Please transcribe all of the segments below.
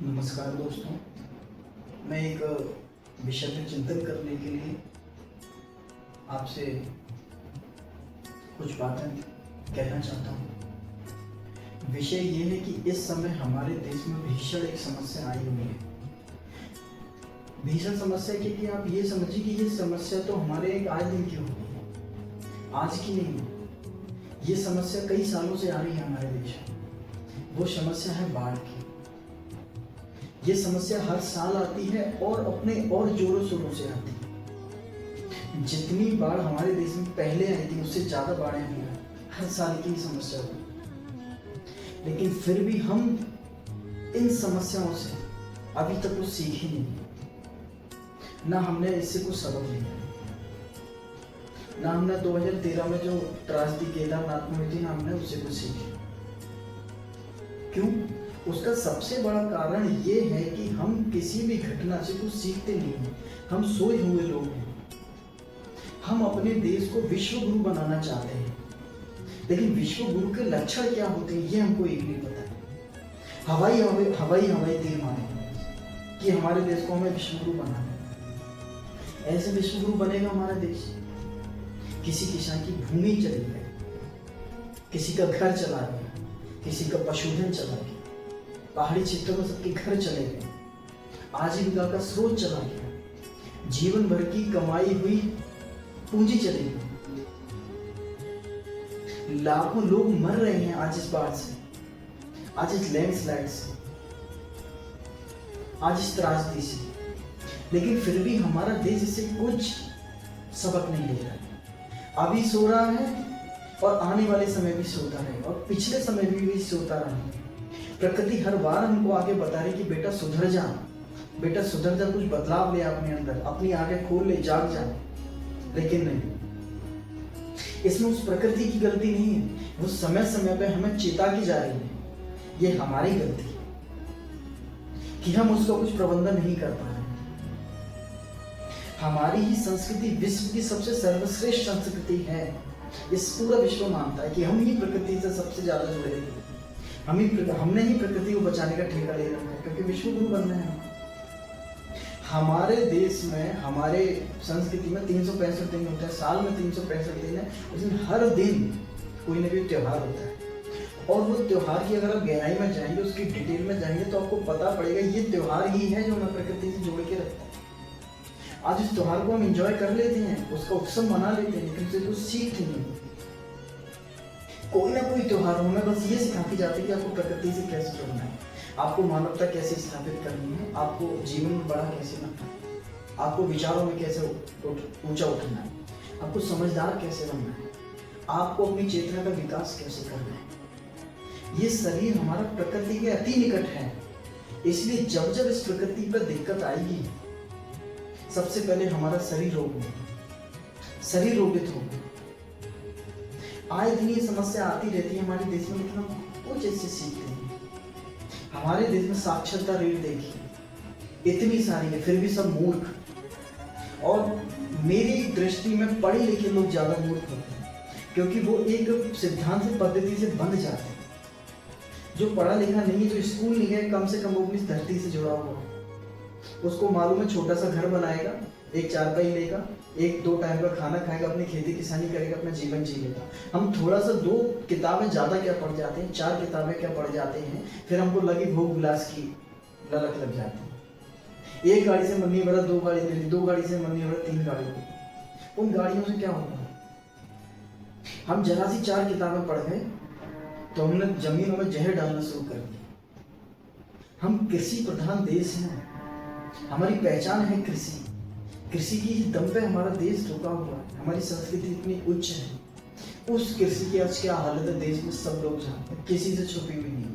नमस्कार दोस्तों, मैं एक विषय पर चिंतन करने के लिए आपसे कुछ बातें कहना चाहता हूँ। विषय ये है कि इस समय हमारे देश में भीषण एक समस्या आई हुई है। भीषण समस्या क्योंकि आप ये समझिए कि ये समस्या तो हमारे एक आज दिन की हो गई है, आज की नहीं है। ये समस्या कई सालों से आ रही है हमारे देश में। वो समस्या है बाढ़ की। ये समस्या हर साल आती है और अपने और जोरों शोरों से आती है। जितनी बाढ़ हमारे देश में पहले आई थी उससे ज्यादा बाढ़ें आई हैं। हर साल की समस्या हुई, लेकिन फिर भी हम इन समस्याओं से अभी तक कुछ सीखे नहीं, ना हमने इससे कुछ सबक लिया, ना हमने 2013 में जो त्रासदी केदारनाथ में हुई थी, ना हमने उससे कुछ सीखा। क्यों? उसका सबसे बड़ा कारण ये है कि हम किसी भी घटना से कुछ सीखते नहीं हैं। हम सोए हुए लोग हैं। हम अपने देश को विश्व गुरु बनाना चाहते हैं, लेकिन विश्व गुरु के लक्षण क्या होते हैं ये हमको एक नहीं पता है। हवाई तीर मारे कि हमारे देश को हमें विश्व गुरु बनाना है। ऐसे विश्व गुरु बनेगा हमारा देश? किसी किसान की भूमि चली गई, किसी का घर चला गया, किसी का पशुधन चला गया, पहाड़ी क्षेत्रों में सबके घर चले गए, आजीविका का स्रोत चला गया, जीवन भर की कमाई हुई पूंजी चली गई। लाखों लोग मर रहे हैं आज इस बाढ़ से, आज इस लैंडस्लाइड से, आज इस त्रासदी से, लेकिन फिर भी हमारा देश इससे कुछ सबक नहीं ले रहा। अभी सो रहा है और आने वाले समय भी सोता रहे और पिछले समय भी सोता रहा। प्रकृति हर बार हमको आगे बता रही कि बेटा सुधर जा, बेटा सुधर जा, कुछ बदलाव ले अपने अंदर, अपनी आंखें खोल ले, जाग जा। लेकिन नहीं, इसमें उस प्रकृति की गलती नहीं है। वो समय समय पे हमें चेता की जा रही है। ये हमारी गलती है कि हम उसका कुछ प्रबंधन नहीं कर पा रहे। हमारी ही संस्कृति विश्व की सबसे सर्वश्रेष्ठ संस्कृति है। इस पूरा विश्व मानता है कि हम ही प्रकृति से सबसे ज्यादा जुड़े हैं। हमने ही प्रकृति को बचाने का ठेका ले रखा है, क्योंकि विश्व गुरु बनना है। हमारे देश में, हमारे संस्कृति में 365 दिन होता है, साल में 365 दिन है। उसमें हर दिन कोई ना कोई त्योहार होता है, और वो त्योहार की अगर आप गहराई में जाएंगे, उसकी डिटेल में जाएंगे, तो आपको पता पड़ेगा ये त्योहार ही है जो हमें प्रकृति से जोड़ के रखता है। आज इस त्योहार को हम एंजॉय कर लेते हैं, उसका उत्सव मना लेते हैं, लेकिन उसे कुछ सीख नहीं। कोई ना कोई त्योहार हमें बस ये सिखा के जाते हैं कि आपको प्रकृति से कैसे जुड़ना है, आपको मानवता कैसे स्थापित करनी है, आपको जीवन में बड़ा कैसे बनना है, आपको विचारों में कैसे ऊंचा उठना है, आपको समझदार कैसे बनना है, आपको अपनी चेतना का विकास कैसे करना है। ये शरीर हमारा प्रकृति के अति निकट है। इसलिए जब जब इस प्रकृति पर दिक्कत आएगी, सबसे पहले हमारा शरीर रोगित होगा। आए दिन ये समस्या आती रहती है हमारे देश में, लेकिन हम कुछ ऐसे सीखते हैं। हमारे देश में साक्षरता रेट देखिए इतनी सारी है, फिर भी सब मूर्ख। और मेरी दृष्टि में पढ़े लिखे लोग ज्यादा मूर्ख होते हैं, क्योंकि वो एक सिद्धांत से, पद्धति से बंध जाते हैं। जो पढ़ा लिखा नहीं, जो स्कूल नहीं है, कम से कम वो अपनी धरती से जुड़ा हुआ है। उसको मालूम है छोटा सा घर बनाएगा, एक चारपाई लेगा, एक 2 टाइम का खाना खाएगा, अपनी खेती किसानी करेगा, अपना जीवन जी लेगा। हम थोड़ा सा 2 किताबें ज्यादा क्या पढ़ जाते हैं, 4 किताबें क्या पढ़ जाते हैं, फिर हमको लगी भोग विलास की ललक लग जाती है। एक गाड़ी से मन नहीं भरा, 2 गाड़ी ले ली, 2 गाड़ी से मन नहीं भरा, 3 गाड़ी ली। उन गाड़ियों से क्या होगा? हम जरा सी 4 किताबें पढ़ गए तो हमने जमीनों में जहर डालना शुरू कर दिया। हम कृषि प्रधान देश हैं, हमारी पहचान है कृषि। कृषि की दम पे हमारा देश रुका हुआ है। हमारी संस्कृति इतनी उच्च है। उस कृषि की आज क्या हालत है देश में सब लोग जानते हैं, किसी से छुपी हुई नहीं है।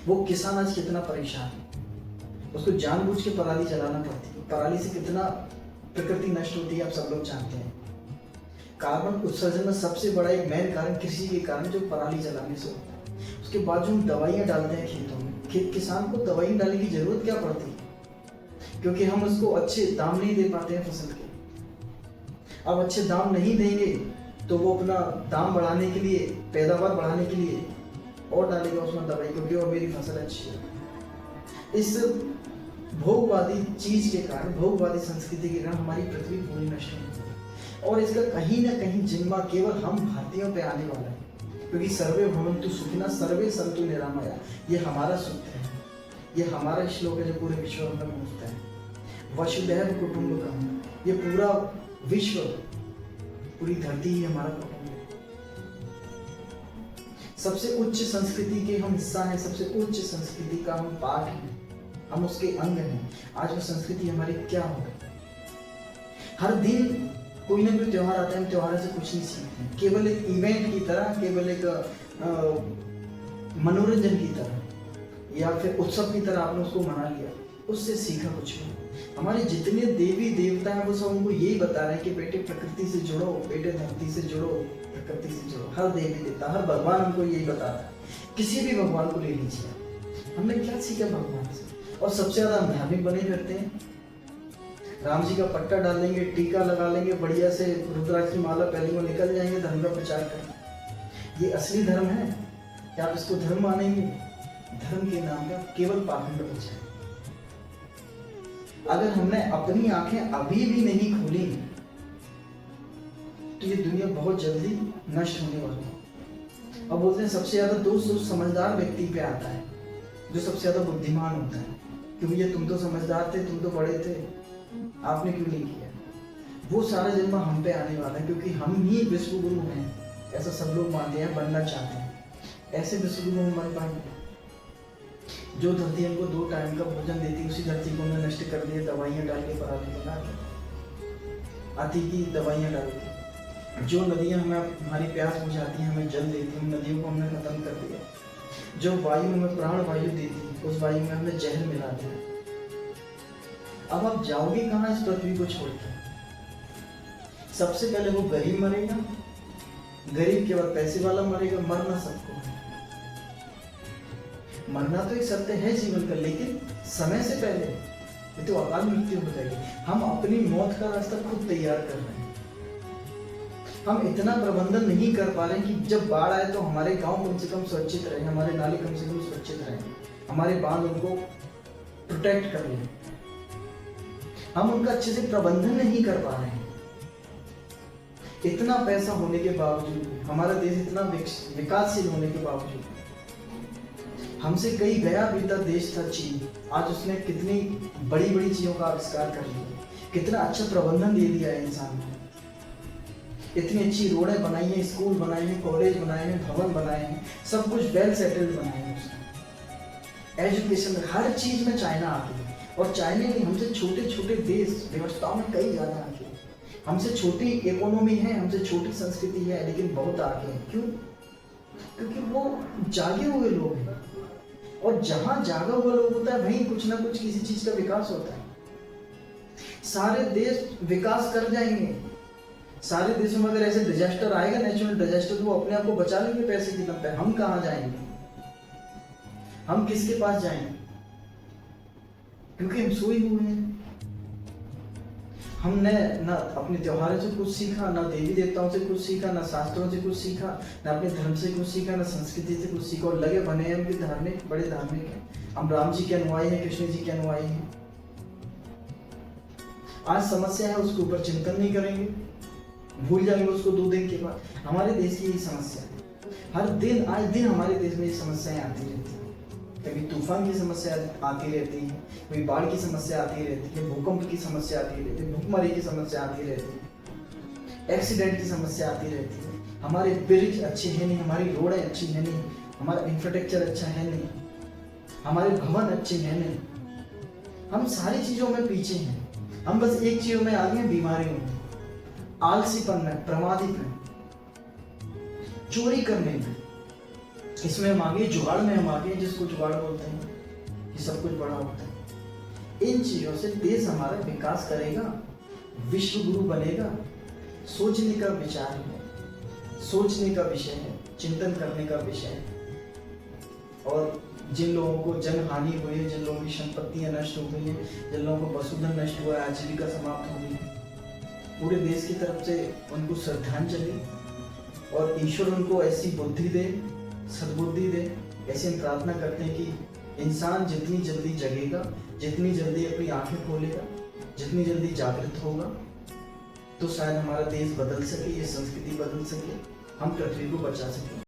वो किसान आज कितना परेशान है, उसको जानबूझ के पराली जलाना पड़ती है। पराली से कितना प्रकृति नष्ट होती है आप सब लोग जानते हैं। कार्बन उत्सर्जन में सबसे बड़ा एक मेन कारण कृषि के कारण जो पराली जलाने से होता है। उसके बाद जो हम दवाइयाँ डालते हैं खेतों में, किसान को दवाई डालने की जरूरत क्या पड़ती है? क्योंकि हम उसको अच्छे दाम नहीं दे पाते हैं फसल के। अब अच्छे दाम नहीं देंगे तो वो अपना दाम बढ़ाने के लिए, पैदावार बढ़ाने के लिए और डालेगा उसमें दवाई, क्योंकि और मेरी फसल अच्छी है। इस भोगवादी चीज के कारण, भोगवादी संस्कृति के कारण हमारी पृथ्वी पूरी नष्ट होगी और इसका कहीं ना कहीं जिम्मा केवल हम भारतीयों पे आने वाला है, क्योंकि सर्वे भवन्तु सुखिनः सर्वे सन्तु निरामया, ये हमारा सूत्र है, ये हमारा श्लोक है जो पूरे विश्व में गूंजता है। वसुधैव कुटुम्बकम, ये पूरा विश्व, पूरी धरती ही हमारा कुटुंब है। सबसे उच्च संस्कृति के हम हिस्सा हैं, सबसे उच्च संस्कृति का हम पार्ट हैं, हम उसके अंग हैं। आज वो संस्कृति हमारी क्या हो? हर दिन कोई ना कोई त्योहार आता है, हम त्योहारों से कुछ नहीं सीखते हैं, केवल एक इवेंट की तरह, केवल एक मनोरंजन की तरह या फिर उत्सव की तरह आपने उसको मना लिया, उससे सीखा कुछ नहीं। हमारे जितने देवी देवता हैं वो सब हमको यही बता रहे हैं कि बेटे प्रकृति से जुड़ो, बेटे धरती से जुड़ो, प्रकृति से जुड़ो। हर देवी देवता, हर भगवान हमको यही बता रहा है। किसी भी भगवान को ले लीजिए, हमने क्या सीखा भगवान से? और सबसे ज्यादा हम धार्मिक बने रहते हैं। राम जी का पट्टा डाल लेंगे, टीका लगा लेंगे, बढ़िया से रुद्राक्ष की माला पहले वो निकल जाएंगे, धर्म का प्रचार करेंगे। ये असली धर्म है क्या? आप इसको धर्म मानेंगे? धर्म के नाम पे केवल पाखंड बचा। अगर हमने अपनी आंखें अभी भी नहीं खोली तो ये दुनिया बहुत जल्दी नष्ट होने वाली है। अब बोलते हैं सबसे ज्यादा दोष समझदार व्यक्ति पे आता है, जो सबसे ज्यादा बुद्धिमान होता है, क्योंकि ये तुम तो समझदार थे, तुम तो बड़े थे, आपने क्यों नहीं किया? वो सारा जन्म हम पे आने वाला है, क्योंकि हम ही विश्व गुरु हैं, ऐसा सब लोग मानते हैं, बनना चाहते हैं। ऐसे विश्व गुरु हम बन पाएंगे? जो धरती हमको 2 टाइम का भोजन देती, उसी धरती को हमने नष्ट कर दिया, दवाइयाँ डाल के, पराली बना के, आती की दवाइयाँ डाल के। जो नदियाँ हमें हमारी प्यास बुझाती हैं, हमें जल देती, उन नदियों को हमने खत्म कर दिया। जो वायु हमें प्राण वायु देती, उस वायु में हमने जहर मिला दिया। अब आप जाओगे कहाँ इस पृथ्वी को छोड़कर? सबसे पहले वो गरीब मरेगा, गरीब के बाद पैसे वाला मरेगा। मरना सबको है, मरना तो एक सत्य है जीवन का, लेकिन समय से पहले ये तो अकाल मृत्यु हो जाएगी। हम अपनी मौत का रास्ता खुद तैयार कर रहे हैं। हम इतना प्रबंधन नहीं कर पा रहे हैं कि जब बाढ़ आए तो हमारे गांव कम से कम सुरक्षित रहे, हमारे नाले कम से कम सुरक्षित रहे, हमारे बांध उनको प्रोटेक्ट कर लें। हम उनका अच्छे से प्रबंधन नहीं कर पा रहे हैं। इतना पैसा होने के बावजूद, हमारा देश इतना विकासशील होने के बावजूद, हमसे कई गया बीता देश था चीन, आज उसने कितनी बड़ी बड़ी चीजों का आविष्कार कर लिया, कितना अच्छा प्रबंधन दे दिया है इंसान को। इतनी अच्छी रोडें बनाई हैं, स्कूल बनाए हैं, कॉलेज बनाए हैं, भवन बनाए हैं, सब कुछ वेल सेटल्ड बनाए हैं उसने। एजुकेशन हर चीज में चाइना आगे है, और चाइना ने हमसे छोटे छोटे देश व्यवस्थाओं में कई ज्यादा आगे है। हमसे छोटी इकोनॉमी है, हमसे छोटी संस्कृति है, लेकिन बहुत आगे है। क्यों? क्योंकि वो जागे हुए लोग हैं, और जहां जागा हुआ लोग होता है वहीं कुछ ना कुछ किसी चीज का विकास होता है। सारे देश विकास कर जाएंगे, सारे देशों में अगर ऐसे डिजास्टर आएगा, नेचुरल डिजास्टर, तो वो अपने आप को बचा लेंगे पैसे की दम पे। हम कहाँ जाएंगे? हम किसके पास जाएंगे? क्योंकि हम सोए हुए हैं। हमने ना अपने त्योहारों से कुछ सीखा, ना देवी देवताओं से कुछ सीखा, ना शास्त्रों से कुछ सीखा, ना अपने धर्म से कुछ सीखा, ना संस्कृति से कुछ सीखा, और लगे बने हैं कि धार्मिक, बड़े धार्मिक हैं। हम राम जी के अनुयायी हैं, कृष्ण जी के अनुयायी हैं। आज समस्या है, उसके ऊपर चिंतन नहीं करेंगे, भूल जाएंगे उसको 2 दिन के बाद। हमारे देश की यही समस्या है, हर दिन आए दिन हमारे देश में ये समस्याएं आती रहती हैं। कभी तूफान की समस्या आती रहती है, कभी बाढ़ की समस्या आती रहती है, भूकंप की समस्या आती रहती है, भूखमरी की समस्या आती रहती है, एक्सीडेंट की समस्या आती रहती है। हमारे ब्रिज अच्छे हैं नहीं, हमारी रोडें अच्छी हैं नहीं, हमारा इंफ्रास्ट्रक्चर अच्छा है नहीं, हमारे भवन अच्छे हैं नहीं। हम सारी चीजों में पीछे हैं। हम बस एक चीजों में आगे हैं, बीमारियों में, आलसीपन में, प्रमादी में, चोरी करने में। इसमें हम आगे, जुगाड़ में हम आगे, जिसको जुगाड़ बोलते हैं, कि सब कुछ बड़ा होता है। इन चीजों से देश हमारा विकास करेगा, विश्व गुरु बनेगा। सोचने का विचार है, सोचने का विषय है, चिंतन करने का विषय है। और जिन लोगों को जन हानि हुई है, जिन लोगों की संपत्तियां नष्ट हो गई है, जिन लोगों को पशुधन नष्ट हुआ है, आजीविका समाप्त हो गई है, पूरे देश की तरफ से उनको श्रद्धांजलि, और ईश्वर उनको ऐसी बुद्धि दे, सद्बुद्धि दे। ऐसे हम प्रार्थना करते हैं कि इंसान जितनी जल्दी जगेगा, जितनी जल्दी अपनी आंखें खोलेगा, जितनी जल्दी जागृत होगा, तो शायद हमारा देश बदल सके, ये संस्कृति बदल सके, हम पृथ्वी को बचा सके।